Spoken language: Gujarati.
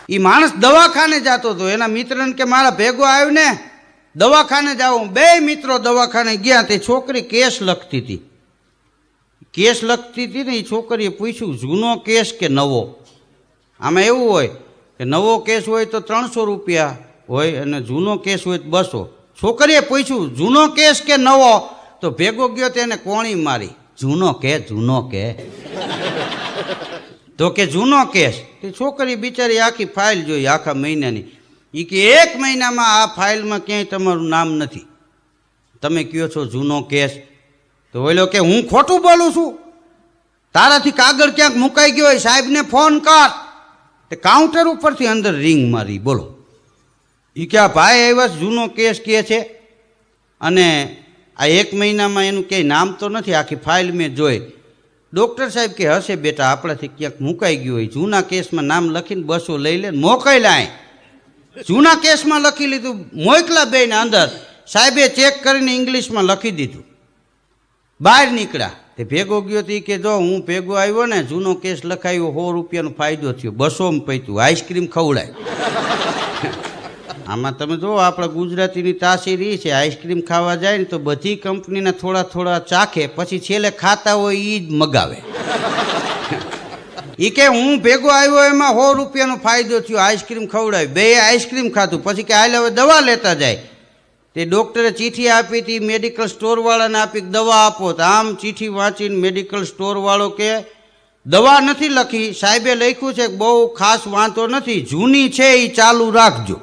એ માણસ દવાખાને જતો હતો, એના મિત્રને કે મારા ભેગો આવ્યો ને દવાખાને જાઉં. બે મિત્રો દવાખાને ગયા. તે છોકરી કેસ લખતી હતી. કેસ લખતી હતી ને એ છોકરીએ પૂછ્યું જૂનો કેસ કે નવો. આમાં એવું હોય કે નવો કેસ હોય તો 300 રૂપિયા હોય અને જૂનો કેસ હોય તો 200. છોકરીએ પૂછ્યું જૂનો કેસ કે નવો, તો ભેગો ગયો તેને કોણી મારી. જૂનો કે તો કે જૂનો કેસ. તે છોકરી બિચારી આખી ફાઇલ જોઈ આખા મહિનાની. એ કે 1 મહિનામાં આ ફાઇલમાં ક્યાંય તમારું નામ નથી, તમે કહો છો જૂનો કેસ. તો ઓલો કે હું ખોટું બોલું છું, તારાથી કાગળ ક્યાંક મુકાઈ ગયો હોય, સાહેબને ફોન કર. તે કાઉન્ટર ઉપરથી અંદર રિંગ મારી. બોલો. એ કે આ ભાઈ આવ્યા જૂનો કેસ કહે છે અને આ 1 મહિનામાં એનું ક્યાંય નામ તો નથી, આખી ફાઇલ મેં જોઈ. ડૉક્ટર સાહેબ કે હશે બેટા, આપણાથી ક્યાંક મુકાઈ ગયું હોય. જૂના કેસમાં નામ લખીને 200 લઈ લે, મોકલી લાય. જૂના કેસમાં લખી લીધું, મોકલા બેને અંદર. સાહેબે ચેક કરીને ઇંગ્લિશમાં લખી દીધું. બહાર નીકળ્યા. તે ભેગો ગયો તો કે જો હું ભેગો આવ્યો ને, જૂનો કેસ લખાયો, 100 રૂપિયાનો ફાયદો થયો, 200 પૈતું આઈસ્ક્રીમ ખવડાય. આમાં તમે જો આપણા ગુજરાતીની તાસીરી છે, આઈસ્ક્રીમ ખાવા જાય ને તો બધી કંપનીના થોડા થોડા ચાખે, પછી છેલ્લે ખાતા હોય એ જ મગાવે. એ કે હું ભેગો આવ્યો એમાં 100 રૂપિયાનો ફાયદો થયો, આઈસ્ક્રીમ ખવડાવી. બે આઈસ્ક્રીમ ખાધું. પછી કે હાલ હવે દવા લેતા જાય. તે ડૉક્ટરે ચીઠી આપી હતી, મેડિકલ સ્ટોરવાળાને આપી દવા આપો. તો આમ ચીઠી વાંચીને મેડિકલ સ્ટોરવાળો કે દવા નથી લખી, સાહેબે લખ્યું છે બહુ ખાસ વાંધો નથી, જૂની છે એ ચાલુ રાખજો.